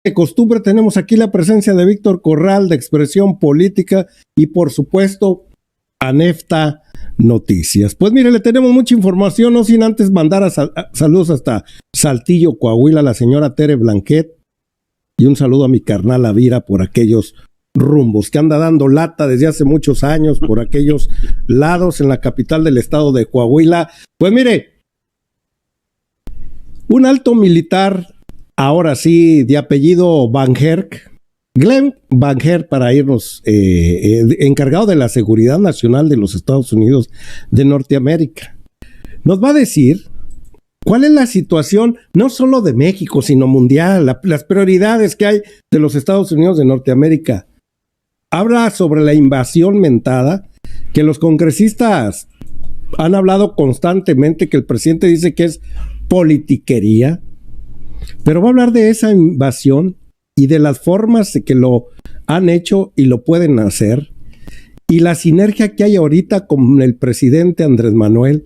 De costumbre tenemos aquí la presencia de Víctor Corral de Expresión Política y por supuesto Anefta Noticias. Pues mire, le tenemos mucha información, no sin antes mandar a saludos hasta Saltillo, Coahuila, a la señora Tere Blanquet y un saludo a mi carnal Avira por aquellos rumbos que anda dando lata desde hace muchos años por aquellos lados en la capital del estado de Coahuila. Pues mire, un alto militar, ahora sí, de apellido Van Herk, Glenn Van Herk, para irnos, encargado de la seguridad nacional de los Estados Unidos de Norteamérica, nos va a decir cuál es la situación no solo de México, sino mundial, las prioridades que hay de los Estados Unidos de Norteamérica. Habla sobre la invasión mentada, que los congresistas han hablado constantemente, que el presidente dice que es politiquería, pero va a hablar de esa invasión y de las formas de que lo han hecho y lo pueden hacer, y la sinergia que hay ahorita con el presidente Andrés Manuel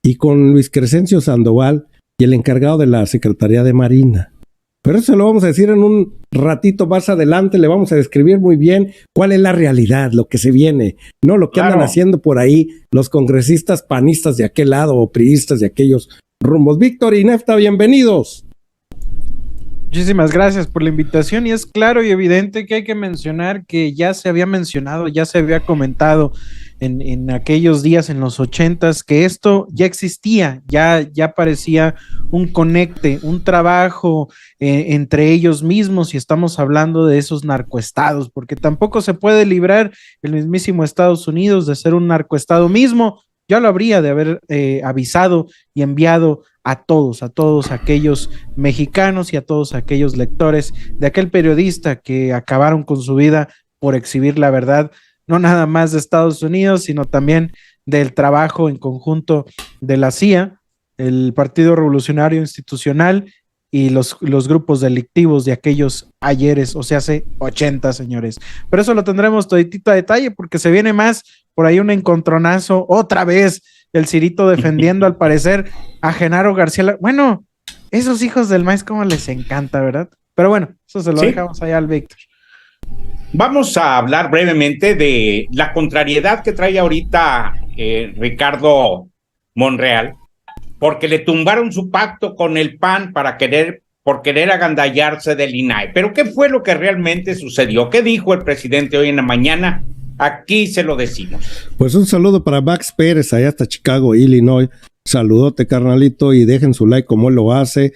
y con Luis Crescencio Sandoval y el encargado de la Secretaría de Marina. Pero eso lo vamos a decir en un ratito más adelante, le vamos a describir muy bien cuál es la realidad, lo que se viene, no lo que andan haciendo por ahí los congresistas panistas de aquel lado o priistas de aquellos rumbos. Víctor y Nefta, bienvenidos. Muchísimas gracias por la invitación, y es claro y evidente que hay que mencionar que ya se había mencionado, ya se había comentado en aquellos días, en los 80s, que esto ya existía, ya parecía un conecte, un trabajo entre ellos mismos, y estamos hablando de esos narcoestados, porque tampoco se puede librar el mismísimo Estados Unidos de ser un narcoestado mismo. Ya lo habría de haber avisado y enviado a todos aquellos mexicanos y a todos aquellos lectores de aquel periodista que acabaron con su vida por exhibir la verdad, no nada más de Estados Unidos, sino también del trabajo en conjunto de la CIA, el Partido Revolucionario Institucional y los grupos delictivos de aquellos ayeres, o sea, hace 80, señores. Pero eso lo tendremos toditito a detalle, porque se viene más, por ahí un encontronazo, otra vez el Cirito defendiendo al parecer a Genaro García. Bueno, esos hijos del maíz como les encanta, ¿verdad? Pero bueno, eso se lo dejamos allá al Víctor. Vamos a hablar brevemente de la contrariedad que trae ahorita Ricardo Monreal, porque le tumbaron su pacto con el PAN por querer agandallarse del INAI. Pero ¿qué fue lo que realmente sucedió? ¿Qué dijo el presidente hoy en la mañana? Aquí se lo decimos. Pues un saludo para Max Pérez, allá hasta Chicago, Illinois. Saludote, carnalito, y dejen su like como él lo hace.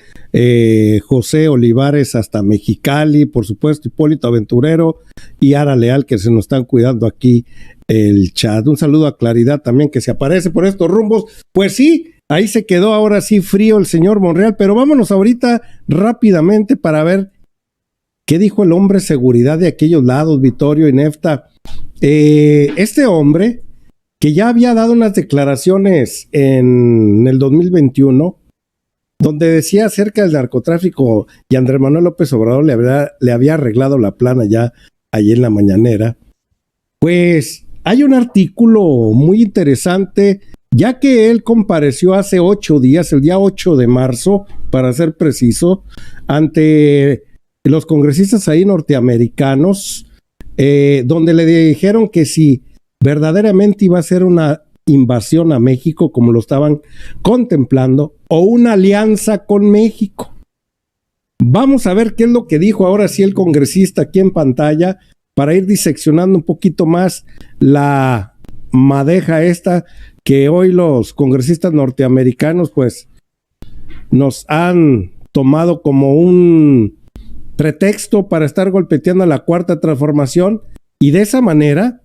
José Olivares hasta Mexicali, por supuesto, Hipólito Aventurero y Ara Leal, que se nos están cuidando aquí el chat. Un saludo a Claridad también, que se aparece por estos rumbos. Pues sí, ahí se quedó ahora sí frío el señor Monreal, pero vámonos ahorita rápidamente para ver qué dijo el hombre seguridad de aquellos lados, Vittorio y Nefta. Este hombre, que ya había dado unas declaraciones en el 2021, donde decía acerca del narcotráfico y Andrés Manuel López Obrador le había arreglado la plana ya allí en la mañanera, pues hay un artículo muy interesante, ya que él compareció hace 8 días, el día 8 de marzo, para ser preciso, ante los congresistas ahí norteamericanos, donde le dijeron que si verdaderamente iba a ser una invasión a México como lo estaban contemplando o una alianza con México. Vamos a ver qué es lo que dijo ahora sí el congresista aquí en pantalla para ir diseccionando un poquito más la madeja esta que hoy los congresistas norteamericanos pues nos han tomado como un pretexto para estar golpeteando a la Cuarta Transformación, y de esa manera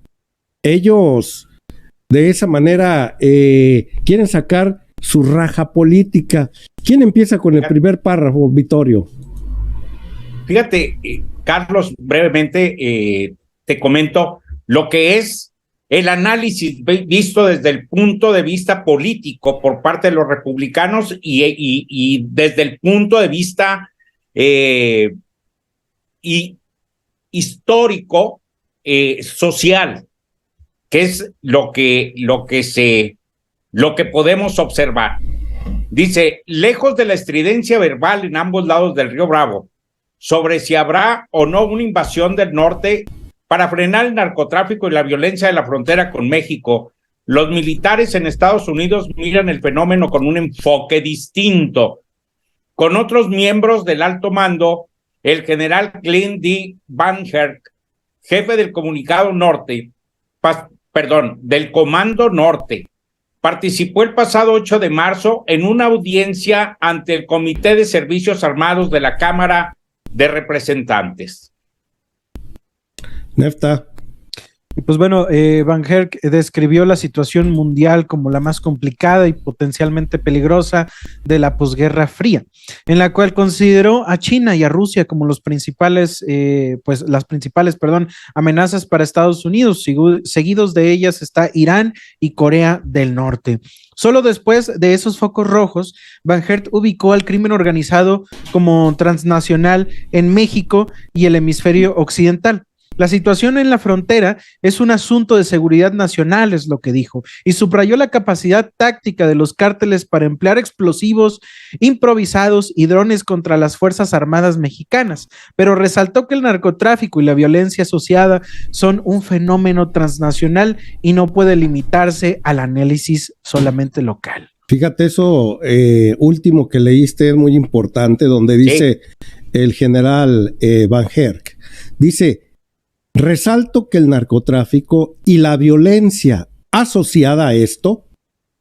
ellos quieren sacar su raja política. ¿Quién empieza con el primer párrafo, Vittorio? Fíjate, Carlos, brevemente te comento lo que es el análisis visto desde el punto de vista político por parte de los republicanos y desde el punto de vista histórico, social, que es lo que podemos observar. Dice, lejos de la estridencia verbal en ambos lados del río Bravo, sobre si habrá o no una invasión del norte para frenar el narcotráfico y la violencia de la frontera con México. Los militares en Estados Unidos miran el fenómeno con un enfoque distinto. Con otros miembros del alto mando, el general Glenn D. Van Herk, jefe del del Comando Norte, participó el pasado 8 de marzo en una audiencia ante el Comité de Servicios Armados de la Cámara de Representantes. Nefta. Pues bueno, Van Herk describió la situación mundial como la más complicada y potencialmente peligrosa de la posguerra fría, en la cual consideró a China y a Rusia como las principales amenazas para Estados Unidos. Seguidos de ellas está Irán y Corea del Norte. Solo después de esos focos rojos, Van Herk ubicó al crimen organizado como transnacional en México y el hemisferio occidental. La situación en la frontera es un asunto de seguridad nacional, es lo que dijo, y subrayó la capacidad táctica de los cárteles para emplear explosivos improvisados y drones contra las Fuerzas Armadas mexicanas, pero resaltó que el narcotráfico y la violencia asociada son un fenómeno transnacional y no puede limitarse al análisis solamente local. Fíjate, eso último que leíste es muy importante, donde dice el general Van Herk, dice: resalto que el narcotráfico y la violencia asociada a esto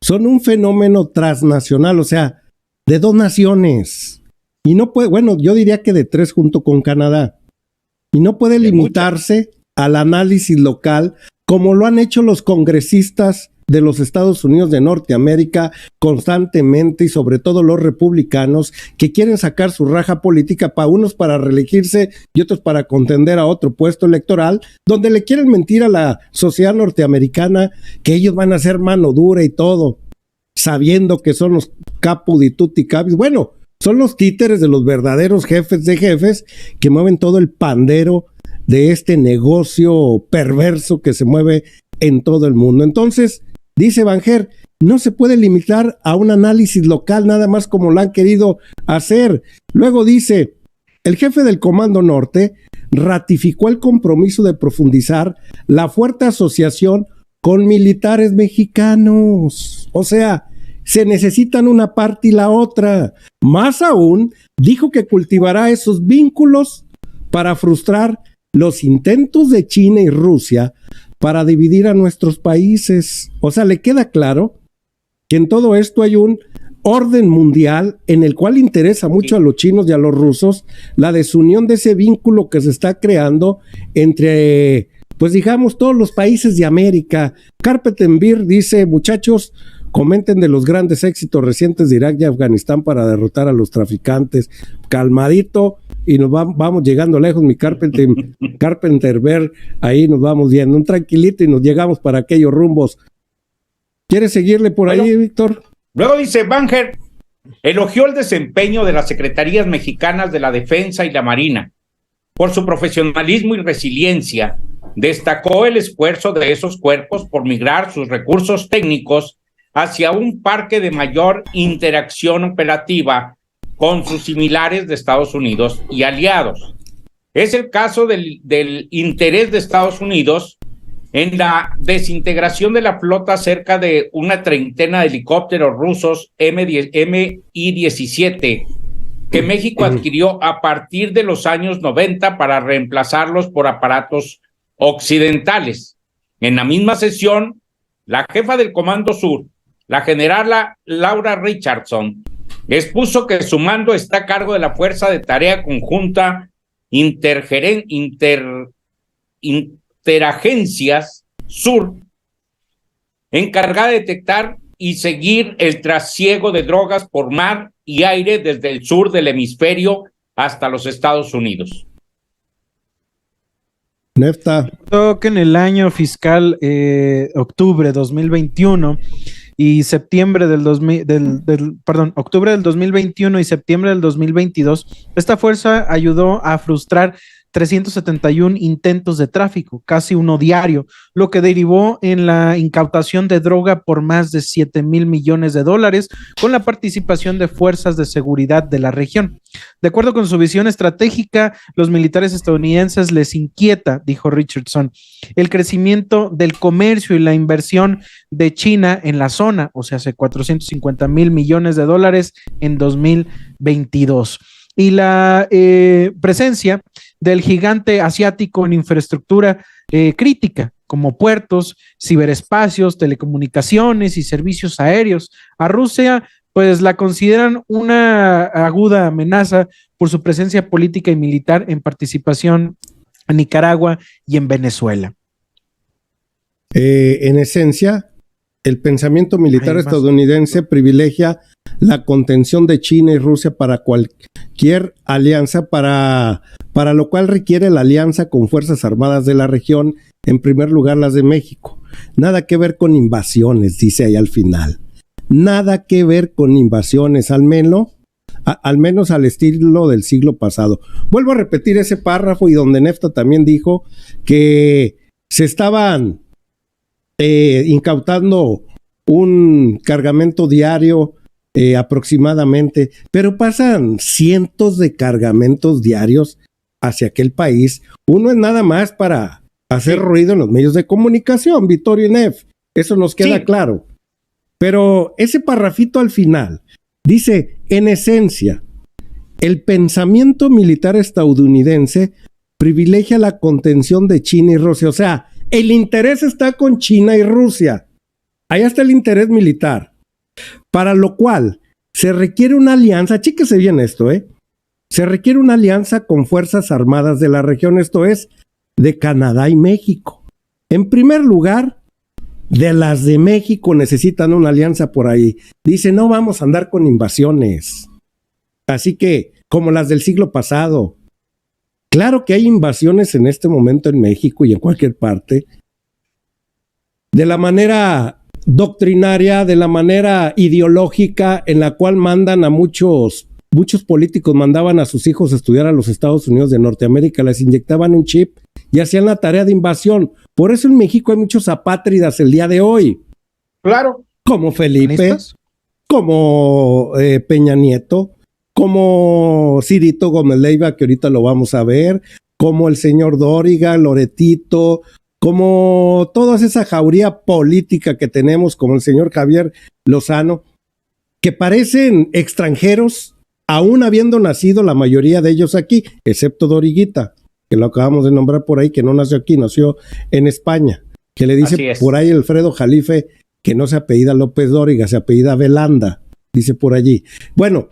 son un fenómeno transnacional, o sea, de dos naciones. Y no puede, bueno, yo diría que de tres junto con Canadá. Y no puede limitarse al análisis local como lo han hecho los congresistas de los Estados Unidos de Norteamérica constantemente, y sobre todo los republicanos que quieren sacar su raja política, para unos para reelegirse y otros para contender a otro puesto electoral, donde le quieren mentir a la sociedad norteamericana que ellos van a ser mano dura y todo, sabiendo que son los capo di tutti capis. Bueno, son los títeres de los verdaderos jefes de jefes que mueven todo el pandero de este negocio perverso que se mueve en todo el mundo. Entonces, dice Van Herk, no se puede limitar a un análisis local nada más como lo han querido hacer. Luego dice, el jefe del Comando Norte ratificó el compromiso de profundizar la fuerte asociación con militares mexicanos. O sea, se necesitan una parte y la otra. Más aún, dijo que cultivará esos vínculos para frustrar los intentos de China y Rusia para dividir a nuestros países. O sea, le queda claro que en todo esto hay un orden mundial en el cual interesa mucho a los chinos y a los rusos la desunión de ese vínculo que se está creando entre, pues digamos, todos los países de América. Carpenter dice, muchachos, comenten de los grandes éxitos recientes de Irak y Afganistán para derrotar a los traficantes. Calmadito, y nos vamos llegando lejos, mi Carpenter Bear, ahí nos vamos viendo, un tranquilito y nos llegamos para aquellos rumbos. ¿Quieres seguirle por ahí, Víctor? Luego dice, Van Herk elogió el desempeño de las secretarías mexicanas de la Defensa y la Marina por su profesionalismo y resiliencia. Destacó el esfuerzo de esos cuerpos por migrar sus recursos técnicos hacia un parque de mayor interacción operativa con sus similares de Estados Unidos y aliados. Es el caso del interés de Estados Unidos en la desintegración de la flota cerca de una treintena de helicópteros rusos Mi-17 que México adquirió a partir de los años 90 para reemplazarlos por aparatos occidentales. En la misma sesión, la jefa del Comando Sur, la general Laura Richardson, expuso que su mando está a cargo de la Fuerza de Tarea Conjunta Interagencias Sur, encargada de detectar y seguir el trasiego de drogas por mar y aire desde el sur del hemisferio hasta los Estados Unidos. Nefta. Que en el año fiscal octubre 2021 y septiembre octubre del 2021 y septiembre del 2022, esta fuerza ayudó a frustrar 371 intentos de tráfico, casi uno diario, lo que derivó en la incautación de droga por más de 7,000 millones de dólares, con la participación de fuerzas de seguridad de la región. De acuerdo con su visión estratégica, los militares estadounidenses les inquieta, dijo Richardson, el crecimiento del comercio y la inversión de China en la zona, o sea, hace 450,000 millones de dólares en 2022. Y la presencia del gigante asiático en infraestructura crítica, como puertos, ciberespacios, telecomunicaciones y servicios aéreos. A Rusia, pues la consideran una aguda amenaza por su presencia política y militar en participación en Nicaragua y en Venezuela. En esencia, el pensamiento militar estadounidense privilegia la contención de China y Rusia para cualquier alianza, para lo cual requiere la alianza con fuerzas armadas de la región, en primer lugar las de México. Nada que ver con invasiones, dice ahí al final. Nada que ver con invasiones, al menos al estilo del siglo pasado. Vuelvo a repetir ese párrafo y donde Nefta también dijo que se estaban incautando un cargamento diario aproximadamente, pero pasan cientos de cargamentos diarios hacia aquel país. Uno es nada más para hacer ruido en los medios de comunicación, Vittorio y Nef, eso nos queda claro. Pero ese parrafito al final dice, en esencia, el pensamiento militar estadounidense privilegia la contención de China y Rusia. O sea, el interés está con China y Rusia. Allá está el interés militar. Para lo cual se requiere una alianza, chíquese bien esto, se requiere una alianza con fuerzas armadas de la región, esto es, de Canadá y México. En primer lugar, de las de México necesitan una alianza por ahí. Dice, no vamos a andar con invasiones. Así que, como las del siglo pasado. Claro que hay invasiones en este momento en México y en cualquier parte. De la manera doctrinaria, de la manera ideológica en la cual mandan a muchos políticos, mandaban a sus hijos a estudiar a los Estados Unidos de Norteamérica, les inyectaban un chip y hacían la tarea de invasión. Por eso en México hay muchos apátridas el día de hoy. Claro. Como Felipe, como Peña Nieto, como Cirito Gómez Leiva, que ahorita lo vamos a ver, como el señor Dóriga, Loretito, como toda esa jauría política que tenemos, como el señor Javier Lozano, que parecen extranjeros, aún habiendo nacido la mayoría de ellos aquí, excepto Doriguita, que lo acabamos de nombrar por ahí, que no nació aquí, nació en España, que le dice por ahí Alfredo Jalife que no se apellida López Dóriga, se apellida Velanda, dice por allí. Bueno,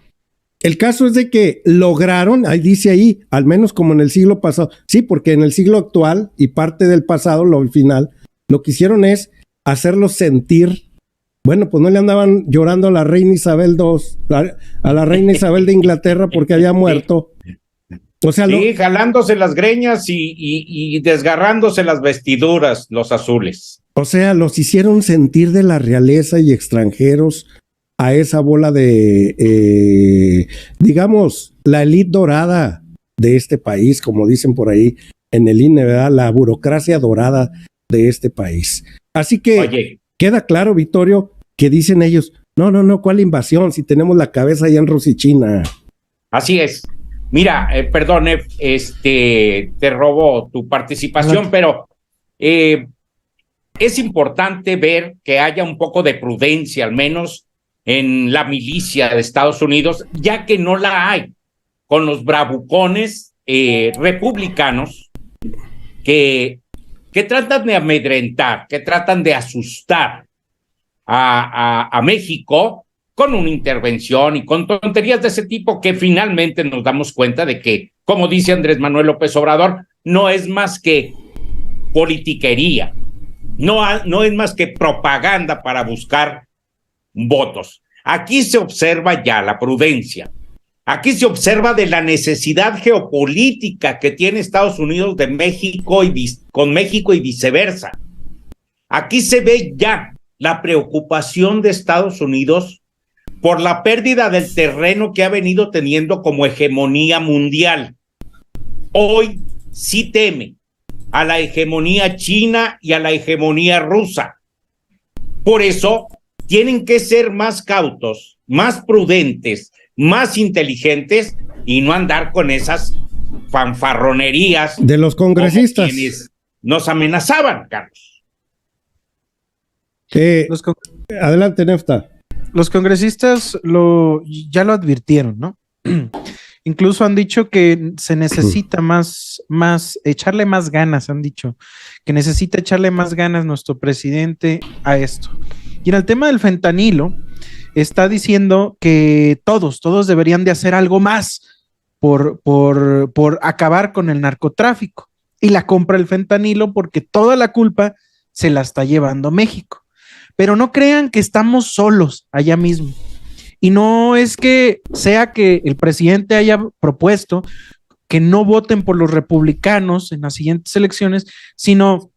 el caso es de que lograron, ahí dice ahí, al menos como en el siglo pasado, sí, porque en el siglo actual y parte del pasado, al final, lo que hicieron es hacerlos sentir, bueno, pues no le andaban llorando a la reina Isabel II, a la reina Isabel de Inglaterra porque había muerto. O sea, jalándose las greñas y desgarrándose las vestiduras, los azules. O sea, los hicieron sentir de la realeza y extranjeros a esa bola de, digamos, la élite dorada de este país, como dicen por ahí en el INE, ¿verdad? La burocracia dorada de este país. Así que queda claro, Vittorio, que dicen ellos, no, ¿cuál invasión? Si tenemos la cabeza allá en Rusia y China. Así es. Mira, perdón, te robo tu participación, pero es importante ver que haya un poco de prudencia, al menos en la milicia de Estados Unidos, ya que no la hay con los bravucones republicanos que tratan de amedrentar, que tratan de asustar a México con una intervención y con tonterías de ese tipo que finalmente nos damos cuenta de que, como dice Andrés Manuel López Obrador, no es más que politiquería, no es más que propaganda para buscar votos. Aquí se observa ya la prudencia, aquí se observa de la necesidad geopolítica que tiene Estados Unidos de México con México y viceversa. Aquí se ve ya la preocupación de Estados Unidos por la pérdida del terreno que ha venido teniendo como hegemonía mundial. Hoy sí teme a la hegemonía china y a la hegemonía rusa. Por eso tienen que ser más cautos, más prudentes, más inteligentes y no andar con esas fanfarronerías de los congresistas. Como quienes nos amenazaban, Carlos. Adelante, Nefta. Los congresistas ya lo advirtieron, ¿no? Incluso han dicho que se necesita echarle más ganas, han dicho, que necesita echarle más ganas nuestro presidente a esto. Y en el tema del fentanilo, está diciendo que todos deberían de hacer algo más por acabar con el narcotráfico y la compra del fentanilo, porque toda la culpa se la está llevando México. Pero no crean que estamos solos allá mismo. Y no es que sea que el presidente haya propuesto que no voten por los republicanos en las siguientes elecciones, sino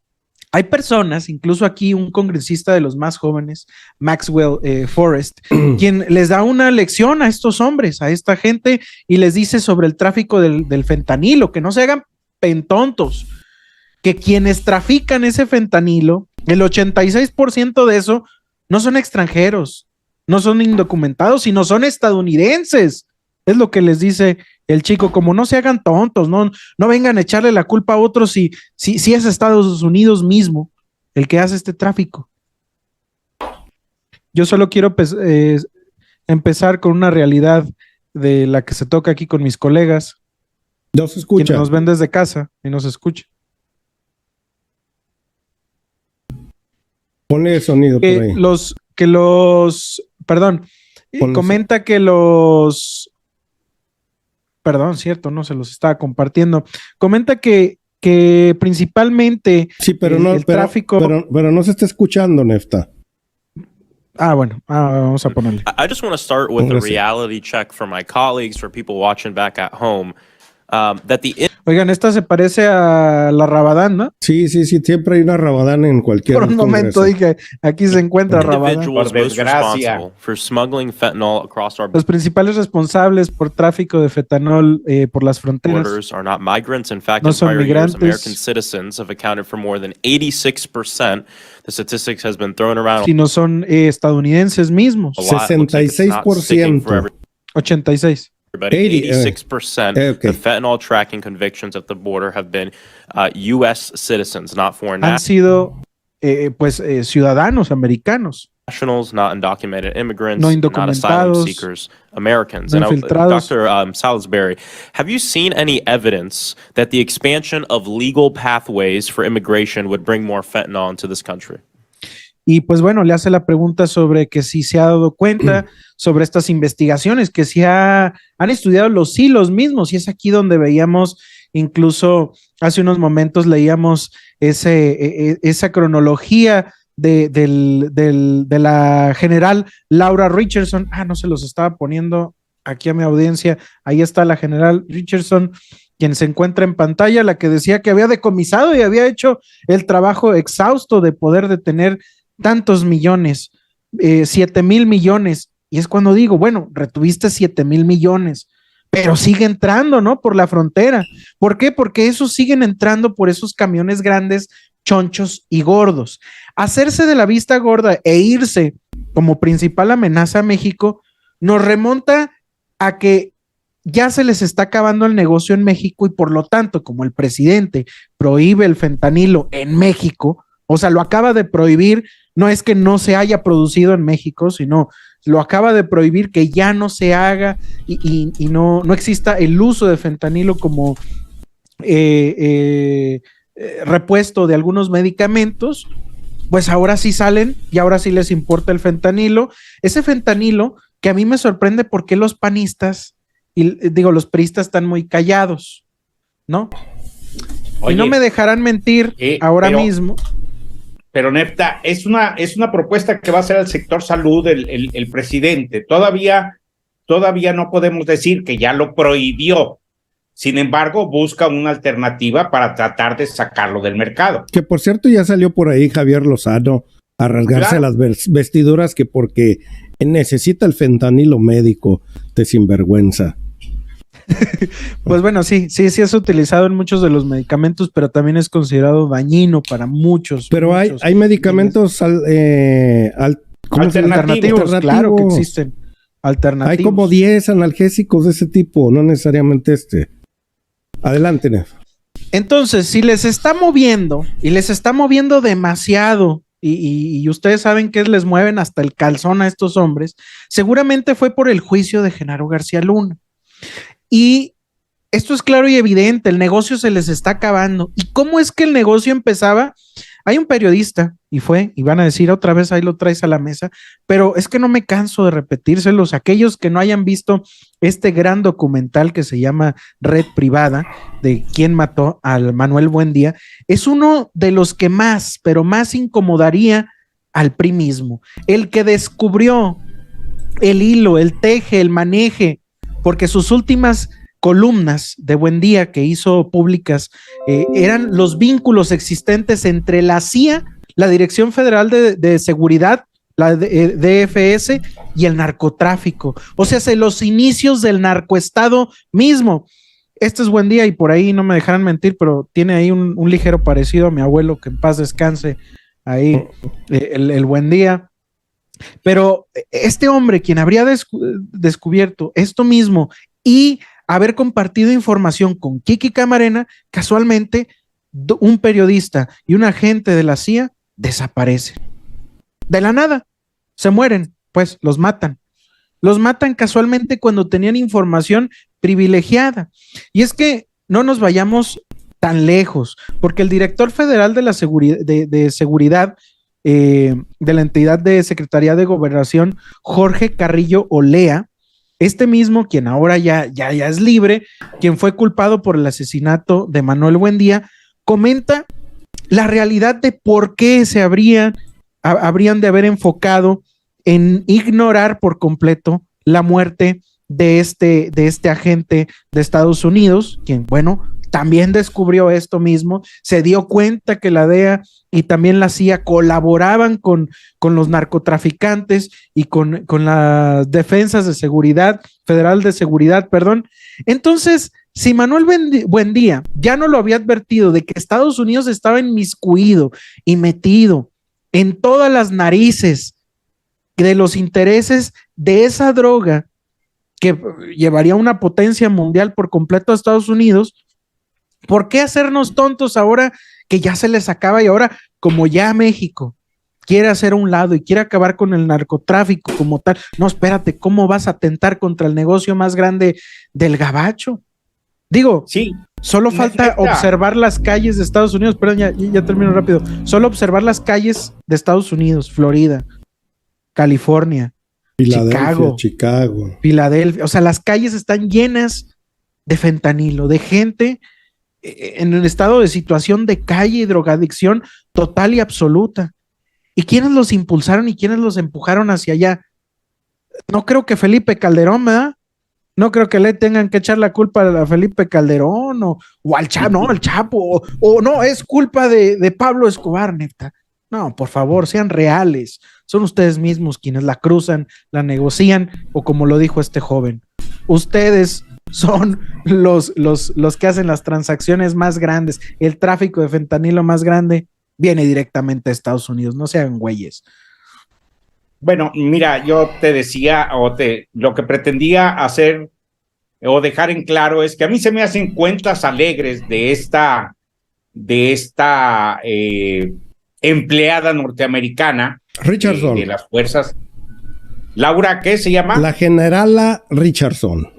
hay personas, incluso aquí un congresista de los más jóvenes, Maxwell Forrest, quien les da una lección a estos hombres, a esta gente, y les dice sobre el tráfico del fentanilo, que no se hagan pentontos, que quienes trafican ese fentanilo, el 86% de eso no son extranjeros, no son indocumentados, sino son estadounidenses. Es lo que les dice el chico, como no se hagan tontos, no vengan a echarle la culpa a otros si es Estados Unidos mismo el que hace este tráfico. Yo solo quiero empezar con una realidad de la que se toca aquí con mis colegas. No se escucha. Quienes nos ven desde casa y nos escuchan. Ponle sonido por ahí. Comenta que los... Perdón, cierto, no se los estaba compartiendo. Comenta que principalmente sí, pero el tráfico... Pero no se está escuchando, Nefta. Bueno, vamos a ponerle. I just want to start with a reality check for my colleagues, for people watching back at home. Oigan, esta se parece a la Rabadán, ¿no? Sí, siempre hay una Rabadán en cualquier Por un momento dije, aquí se encuentra Rabadán. Por desgracia. Los principales responsables por tráfico de fentanol por las fronteras no son migrantes, sino son estadounidenses mismos. 66%. 86%. 86% of fentanyl tracking convictions at the border have been U.S. citizens, not foreign han sido ciudadanos americanos. Nationals, not undocumented immigrants, no not asylum seekers, Americans. No infiltrados. Dr. Salisbury, have you seen any evidence that the expansion of legal pathways for immigration would bring more fentanyl into this country? Y pues bueno, le hace la pregunta sobre que si se ha dado cuenta sobre estas investigaciones, que si han estudiado los hilos mismos, y es aquí donde veíamos, incluso hace unos momentos leíamos esa cronología de la general Laura Richardson. No se los estaba poniendo aquí a mi audiencia. Ahí está la general Richardson, quien se encuentra en pantalla, la que decía que había decomisado y había hecho el trabajo exhausto de poder detener tantos millones, 7,000 millones, y es cuando digo, bueno, retuviste 7,000 millones, pero sigue entrando, ¿no? Por la frontera. ¿Por qué? Porque esos siguen entrando por esos camiones grandes, chonchos y gordos. Hacerse de la vista gorda e irse como principal amenaza a México nos remonta a que ya se les está acabando el negocio en México, y por lo tanto, como el presidente prohíbe el fentanilo en México, o sea, lo acaba de prohibir, no es que no se haya producido en México, sino lo acaba de prohibir, que ya no se haga y no exista el uso de fentanilo como repuesto de algunos medicamentos. Pues ahora sí salen y ahora sí les importa el fentanilo. Ese fentanilo que a mí me sorprende porque los panistas, los priistas están muy callados, ¿no? Oye, y no me dejarán mentir mismo. Pero Nefta, es una propuesta que va a hacer al sector salud el presidente. Todavía no podemos decir que ya lo prohibió. Sin embargo, busca una alternativa para tratar de sacarlo del mercado. Que por cierto ya salió por ahí Javier Lozano a rasgarse las vestiduras, que porque necesita el fentanilo médico de sinvergüenza. Pues bueno, sí es utilizado en muchos de los medicamentos, pero también es considerado dañino para muchos. Pero muchos hay medicamentos ¿cómo se llama? alternativos, claro que existen. Alternativos. Hay como 10 analgésicos de ese tipo, no necesariamente este. Adelante, Nef. Entonces, si les está moviendo y les está moviendo demasiado y ustedes saben que les mueven hasta el calzón a estos hombres, seguramente fue por el juicio de Genaro García Luna. Y esto es claro y evidente, el negocio se les está acabando. ¿Y cómo es que el negocio empezaba? Hay un periodista, y van a decir otra vez, ahí lo traes a la mesa, pero es que no me canso de repetírselos. Aquellos que no hayan visto este gran documental que se llama Red Privada, de quién mató al Manuel Buendía, es uno de los que más, pero más incomodaría al PRI mismo. El que descubrió el hilo, el teje, el maneje, porque sus últimas columnas de Buendía que hizo públicas eran los vínculos existentes entre la CIA, la Dirección Federal de Seguridad, la DFS y el narcotráfico. O sea, los inicios del narcoestado mismo. Este es Buendía y por ahí no me dejarán mentir, pero tiene ahí un ligero parecido a mi abuelo, que en paz descanse ahí, el Buendía. Pero este hombre, quien habría descubierto esto mismo y haber compartido información con Kiki Camarena, casualmente un periodista y un agente de la CIA desaparecen. De la nada, se mueren, pues los matan. Los matan casualmente cuando tenían información privilegiada. Y es que no nos vayamos tan lejos, porque el director federal de la seguridad de la entidad de Secretaría de Gobernación, Jorge Carrillo Olea, este mismo, quien ahora ya es libre, quien fue culpado por el asesinato de Manuel Buendía, comenta la realidad de por qué habrían de haber enfocado en ignorar por completo la muerte de este agente de Estados Unidos, quien, bueno, también descubrió esto mismo, se dio cuenta que la DEA y también la CIA colaboraban con los narcotraficantes y con las defensas de seguridad, federal de seguridad, perdón. Entonces, si Manuel Buendía ya no lo había advertido de que Estados Unidos estaba inmiscuido y metido en todas las narices de los intereses de esa droga que llevaría una potencia mundial por completo a Estados Unidos, ¿por qué hacernos tontos ahora que ya se les acaba y ahora como ya México quiere hacer a un lado y quiere acabar con el narcotráfico como tal? No, espérate, ¿cómo vas a atentar contra el negocio más grande del gabacho? Digo, sí, solo falta observar las calles de Estados Unidos, perdón, ya termino rápido, solo observar las calles de Estados Unidos, Florida, California, Chicago, Filadelfia, o sea, las calles están llenas de fentanilo, de gente en el estado de situación de calle y drogadicción total y absoluta. ¿Y quiénes los impulsaron y quiénes los empujaron hacia allá? No creo que Felipe Calderón, ¿verdad? No creo que le tengan que echar la culpa a Felipe Calderón o al Chapo, no, al Chapo, o no, es culpa de Pablo Escobar, neta. No, por favor, sean reales. Son ustedes mismos quienes la cruzan, la negocian, o como lo dijo este joven, ustedes son los que hacen las transacciones más grandes. El tráfico de fentanilo más grande viene directamente a Estados Unidos. No sean güeyes. Bueno, mira, yo te decía, lo que pretendía hacer o dejar en claro es que a mí se me hacen cuentas alegres de esta empleada norteamericana Richardson, de las fuerzas. Laura, ¿qué se llama? La generala Richardson.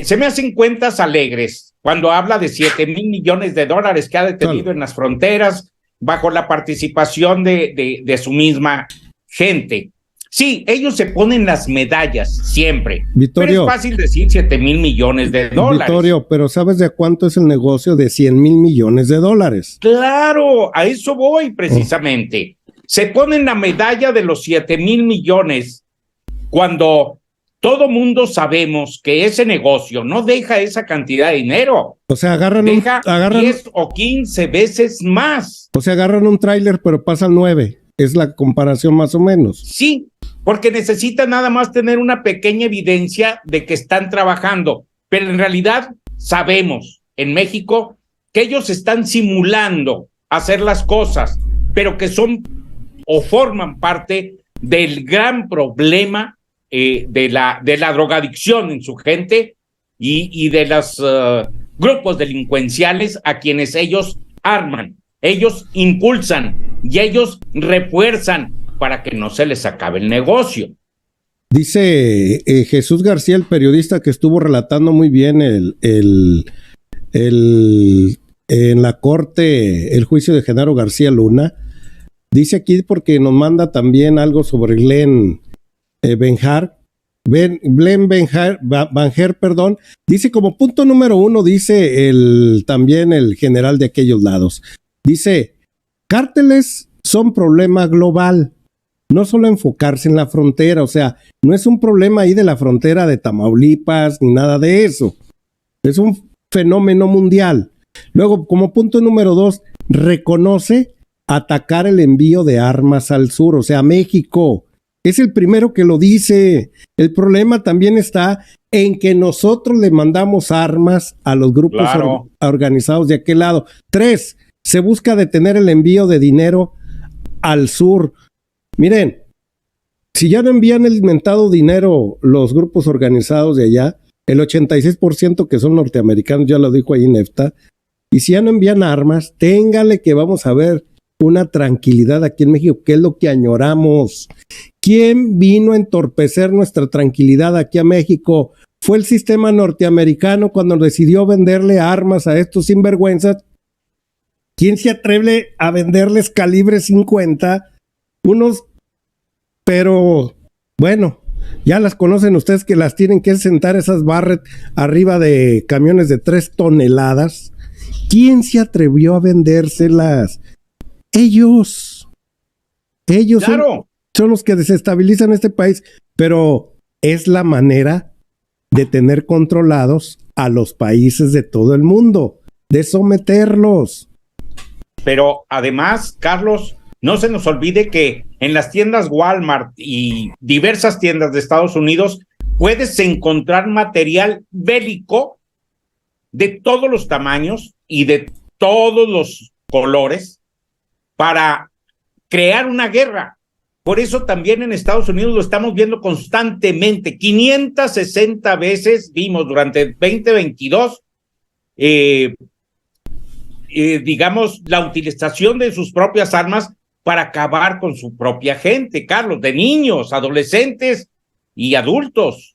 Se me hacen cuentas alegres cuando habla de 7,000 millones de dólares que ha detenido en las fronteras bajo la participación de su misma gente. Sí, ellos se ponen las medallas siempre, Vittorio, pero es fácil decir 7,000 millones de dólares. Vittorio, pero ¿sabes de cuánto es el negocio de 100,000 millones de dólares? Claro, a eso voy precisamente. Se ponen la medalla de los 7,000 millones cuando todo mundo sabemos que ese negocio no deja esa cantidad de dinero. O sea, agarran 10 o 15 veces más. O sea, agarran un tráiler, pero pasan 9. Es la comparación más o menos. Sí, porque necesitan nada más tener una pequeña evidencia de que están trabajando, pero en realidad sabemos en México que ellos están simulando hacer las cosas, pero que son o forman parte del gran problema de la drogadicción en su gente y de los grupos delincuenciales a quienes ellos arman, ellos impulsan y ellos refuerzan para que no se les acabe el negocio. Dice Jesús García, el periodista que estuvo relatando muy bien en la corte el juicio de Genaro García Luna. Dice aquí porque nos manda también algo sobre Glenn Banjer, perdón. Dice como punto número 1, dice también el general de aquellos lados. Dice, cárteles son problema global, no solo enfocarse en la frontera, o sea, no es un problema ahí de la frontera de Tamaulipas ni nada de eso. Es un fenómeno mundial. Luego, como punto número 2, reconoce atacar el envío de armas al sur, o sea, México. Es el primero que lo dice. El problema también está en que nosotros le mandamos armas a los grupos organizados de aquel lado. 3, se busca detener el envío de dinero al sur. Miren, si ya no envían el mentado dinero los grupos organizados de allá, el 86% que son norteamericanos, ya lo dijo ahí Nefta, y si ya no envían armas, téngale que vamos a ver una tranquilidad aquí en México, que es lo que añoramos. ¿Quién vino a entorpecer nuestra tranquilidad aquí a México? Fue el sistema norteamericano cuando decidió venderle armas a estos sinvergüenzas. ¿Quién se atreve a venderles calibre 50? Unos, pero bueno, ya las conocen ustedes que las tienen que sentar esas Barrett arriba de camiones de 3 toneladas. ¿Quién se atrevió a vendérselas? Ellos claro. son los que desestabilizan este país, pero es la manera de tener controlados a los países de todo el mundo, de someterlos. Pero además, Carlos, no se nos olvide que en las tiendas Walmart y diversas tiendas de Estados Unidos puedes encontrar material bélico de todos los tamaños y de todos los colores para crear una guerra. Por eso también en Estados Unidos lo estamos viendo constantemente. 560 veces vimos durante el 2022 digamos, la utilización de sus propias armas para acabar con su propia gente, Carlos, de niños, adolescentes y adultos.